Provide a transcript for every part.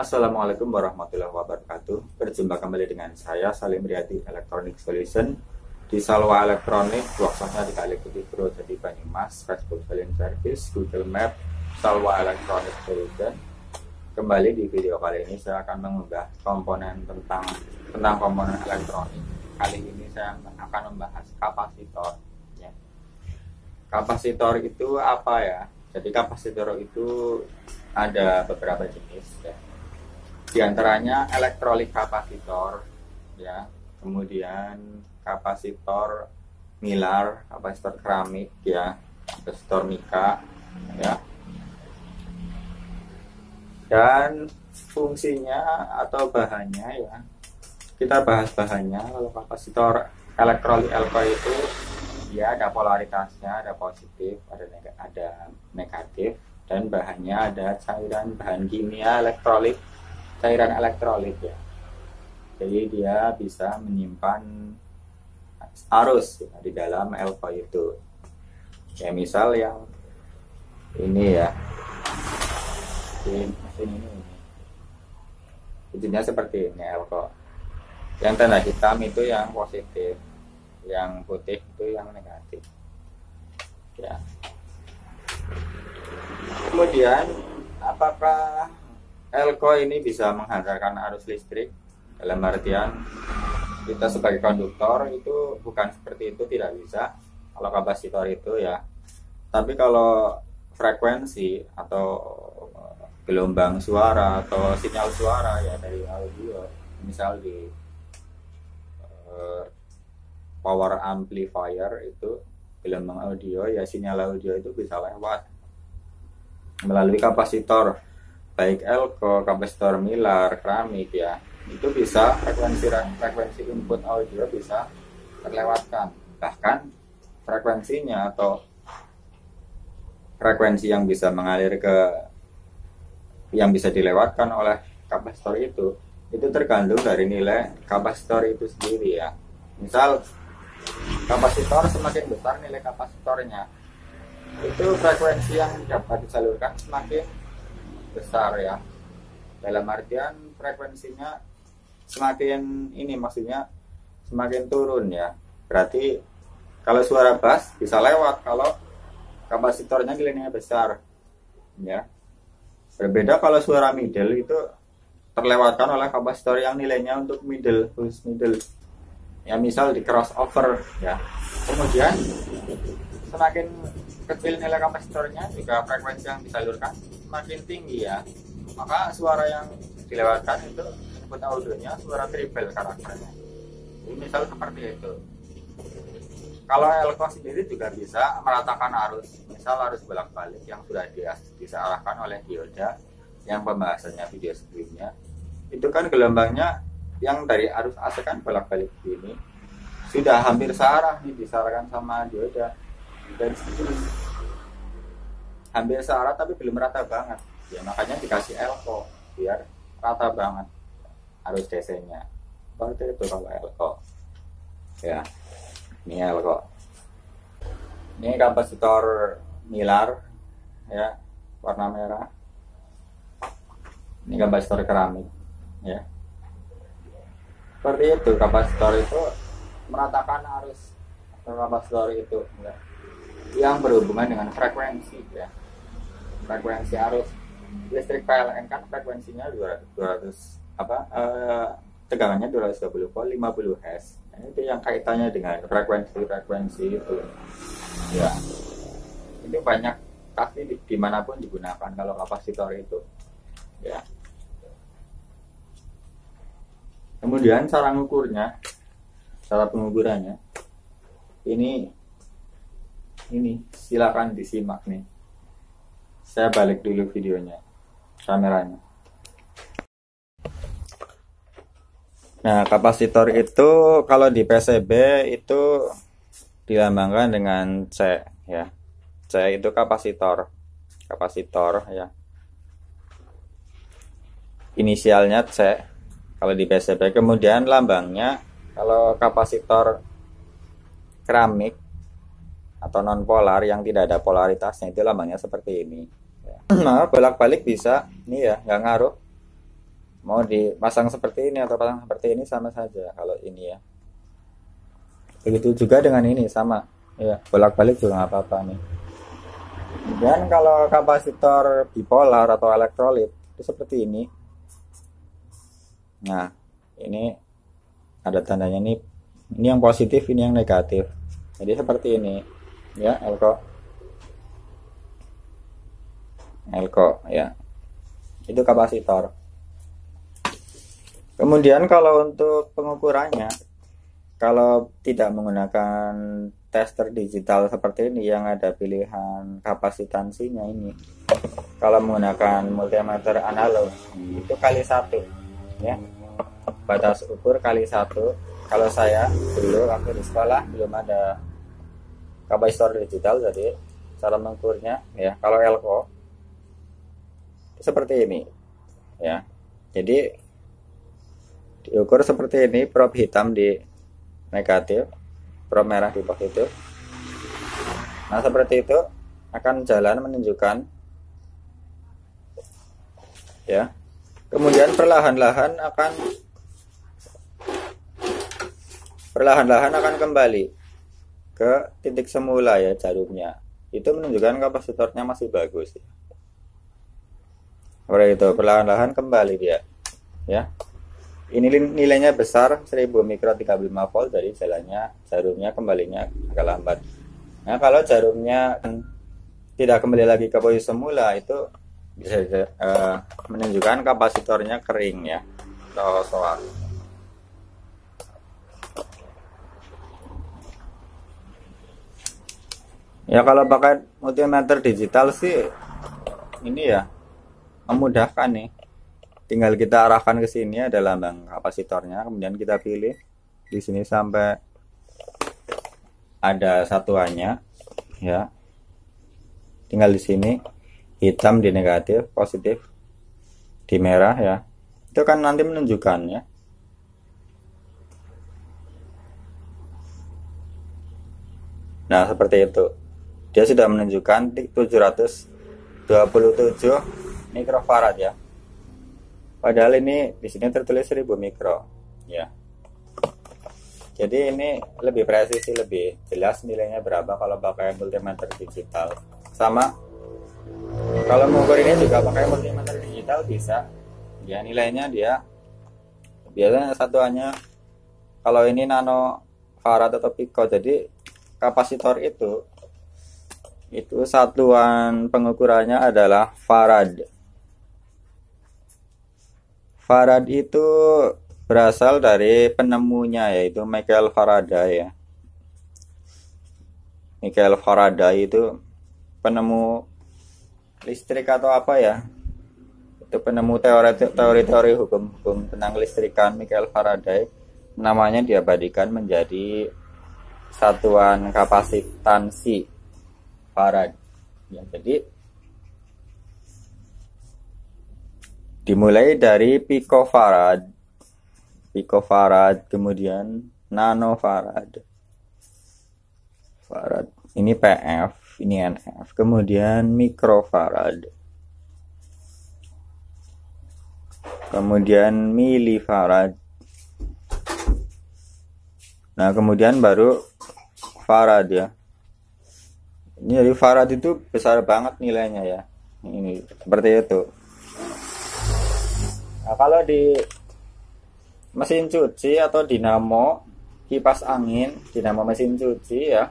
Assalamualaikum warahmatullahi wabarakatuh. Berjumpa kembali dengan saya Salim Riyadi Electronic Solution di Salwa Elektronik, workshopnya di Kali Putih Pro jadi Banyumas, Facebook Selling Service, Google Map, Salwa Electronic Solution. Kembali di video kali ini saya akan mengunggah komponen tentang komponen elektronik. Kali ini saya akan membahas kapasitor. Ya. Kapasitor itu apa ya? Jadi kapasitor itu ada beberapa jenis ya. Di antaranya elektrolit kapasitor ya, kemudian kapasitor milar, kapasitor keramik ya, kapasitor mika ya. Dan fungsinya atau bahannya ya. Kita bahas bahannya. Kalau kapasitor elektrolit itu ya ada polaritasnya, ada positif, ada negatif, dan bahannya ada bahan kimia elektrolit, cairan elektrolit ya. Jadi dia bisa menyimpan arus ya, di dalam elko itu. Ya misal yang ini ya, di mesin ini wujudnya seperti ini elko. Yang tanda hitam itu yang positif, yang putih itu yang negatif. Ya. Kemudian apakah elko ini bisa menghantarkan arus listrik? Dalam artian kita sebagai konduktor itu bukan seperti itu, tidak bisa kalau kapasitor itu ya. Tapi kalau frekuensi atau gelombang suara atau sinyal suara ya dari audio, misal di power amplifier itu gelombang audio ya, sinyal audio itu bisa lewat melalui kapasitor, baik elko, kapasitor milar, keramik ya, itu bisa frekuensi input audio bisa terlewatkan. Bahkan frekuensinya atau frekuensi yang bisa mengalir yang bisa dilewatkan oleh kapasitor itu tergantung dari nilai kapasitor itu sendiri ya. Misal kapasitor semakin besar nilai kapasitornya, itu frekuensi yang dapat disalurkan semakin besar ya. Dalam artian frekuensinya semakin ini, maksudnya semakin turun ya. Berarti kalau suara bass bisa lewat kalau kapasitornya nilainya besar ya. Berbeda kalau suara middle itu terlewatkan oleh kapasitor yang nilainya untuk middle ya, misal di crossover ya. Kemudian semakin kecil nilai kapasitornya juga frekuensi yang disalurkan semakin tinggi ya, maka suara yang dilewatkan itu input audionya suara triple karakternya. Jadi misal seperti itu. Kalau elko sendiri juga bisa meratakan arus, misal arus bolak-balik yang sudah diarahkan oleh dioda yang pembahasannya video sebelumnya. Itu kan gelombangnya yang dari arus AC kan bolak-balik ini sudah hampir searah nih, diarahkan sama dioda dan segini hampir searah tapi belum rata banget ya, makanya dikasih elko biar rata banget arus DC nya. Seperti itu kalau elko ya. Ini elko, ini kapasitor milar ya, warna merah. Ini kapasitor keramik ya. Seperti itu, kapasitor itu meratakan arus atau kapasitor itu ya, yang berhubungan dengan frekuensi ya. Frekuensi arus listrik PLN kan frekuensinya 200 tegangannya 220 volt 50 Hz. Nah, itu yang kaitannya dengan frekuensi itu ya. Itu banyak pasti dimanapun digunakan kalau kapasitor itu ya. Kemudian cara mengukurnya, cara pengukurannya ini silakan disimak nih. Saya balik dulu videonya, kameranya. Nah, kapasitor itu kalau di PCB itu dilambangkan dengan C ya. C itu kapasitor ya. Inisialnya C kalau di PCB. Kemudian lambangnya kalau kapasitor keramik atau non polar yang tidak ada polaritasnya itu lambangnya seperti ini. Nah, bolak-balik bisa, ini ya, nggak ngaruh. Mau dipasang seperti ini atau pasang seperti ini sama saja kalau ini ya. Begitu juga dengan ini sama ya, bolak-balik juga nggak apa-apa nih. Kemudian kalau kapasitor bipolar atau elektrolit itu seperti ini. Nah, ini ada tandanya nih. Ini yang positif, ini yang negatif. Jadi seperti ini ya, elko ya. Itu kapasitor. Kemudian kalau untuk pengukurannya, kalau tidak menggunakan tester digital seperti ini yang ada pilihan kapasitansinya ini, kalau menggunakan multimeter analog itu kali 1 ya, batas ukur kali 1. Kalau saya dulu waktu di sekolah belum ada kapasitor digital, jadi cara mengukurnya ya, kalau elko seperti ini ya. Jadi diukur seperti ini, probe hitam di negatif, probe merah di positif. Nah seperti itu akan jalan menunjukkan ya. Kemudian perlahan-lahan akan kembali ke titik semula ya jarumnya. Itu menunjukkan kapasitornya masih bagus seperti itu, perlahan-lahan kembali dia ya. Ini nilainya besar 1000 mikro 35 volt, dari jarumnya kembalinya agak lambat. Nah kalau jarumnya tidak kembali lagi ke posisi semula, itu bisa menunjukkan kapasitornya kering ya, atau soak. Ya kalau pakai multimeter digital sih ini ya memudahkan nih. Tinggal kita arahkan ke sini, ada lambang kapasitornya, kemudian kita pilih di sini sampai ada satuannya ya. Tinggal di sini hitam di negatif, positif di merah ya. Itu kan nanti menunjukkan ya. Nah, seperti itu. Dia sudah menunjukkan 727 mikrofarad ya. Padahal ini di sini tertulis 1000 mikro ya. Jadi ini lebih presisi, lebih jelas nilainya berapa kalau pakai multimeter digital. Sama kalau mengukur ini juga pakai multimeter digital bisa. Ya nilainya dia biasanya satuannya, kalau ini nano farad atau pico. Jadi kapasitor itu satuan pengukurannya adalah farad. Farad itu berasal dari penemunya, yaitu Michael Faraday ya. Michael Faraday itu penemu listrik atau apa ya, itu penemu teori-teori hukum tentang listrikan. Michael Faraday namanya diabadikan menjadi satuan kapasitansi farad ya. Jadi dimulai dari picofarad, kemudian nanofarad, ini PF, ini NF, kemudian mikrofarad, kemudian milifarad. Nah kemudian baru farad ya. Ini dari farad itu besar banget nilainya ya. Ini seperti itu. Nah, kalau di mesin cuci atau dinamo kipas angin, dinamo mesin cuci ya,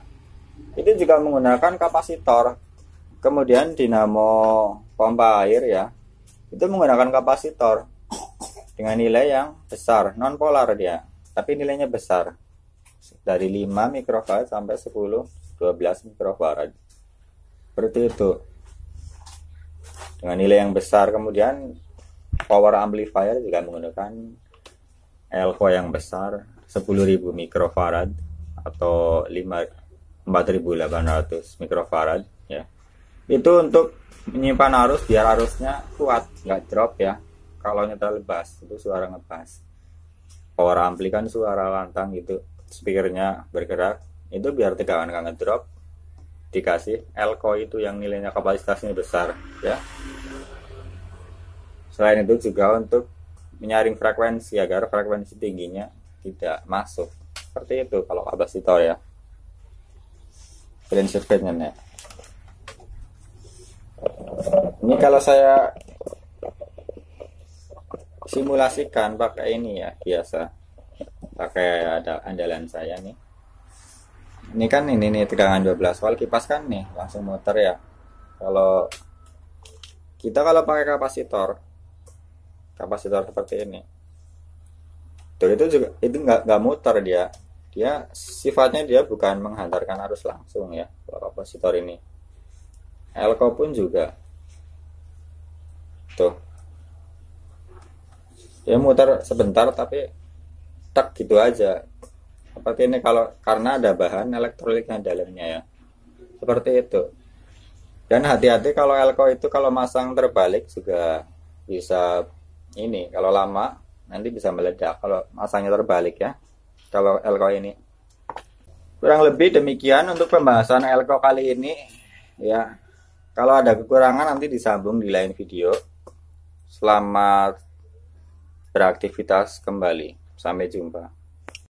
itu juga menggunakan kapasitor. Kemudian dinamo pompa air ya, itu menggunakan kapasitor dengan nilai yang besar, non polar dia, tapi nilainya besar, dari 5 mikrofarad sampai 10-12 mikrofarad. Seperti itu. Dengan nilai yang besar. Kemudian power amplifier juga menggunakan elko yang besar, 10.000 mikrofarad atau 4.800 mikrofarad ya. Itu untuk menyimpan arus biar arusnya kuat, nggak drop ya. Kalau nyetel bass itu suara ngebass. Power ampli kan suara lantang gitu, speakernya bergerak, itu biar tegangan nggak ngedrop, dikasih elko itu yang nilainya kapasitasnya besar ya. Selain itu juga untuk menyaring frekuensi agar frekuensi tingginya tidak masuk. Seperti itu kalau kapasitor ya. Prinsipnya. Ini kalau saya simulasikan pakai ini ya, biasa pakai ada andalan saya nih. Ini kan ini nih tegangan 12 volt, kipas kan nih langsung muter ya. Kalau kita pakai kapasitor seperti ini tuh, itu juga itu nggak muter, dia sifatnya dia bukan menghantarkan arus langsung ya. Kalau kapasitor ini elko pun juga tuh, dia muter sebentar tapi tak gitu aja seperti ini. Kalau karena ada bahan elektroliknya dalamnya ya, seperti itu. Dan hati-hati kalau elko itu kalau masang terbalik juga bisa ini, kalau lama nanti bisa meledak kalau masangnya terbalik ya, kalau elko ini. Kurang lebih demikian untuk pembahasan elko kali ini ya. Kalau ada kekurangan nanti disambung di lain video. Selamat beraktivitas kembali, sampai jumpa.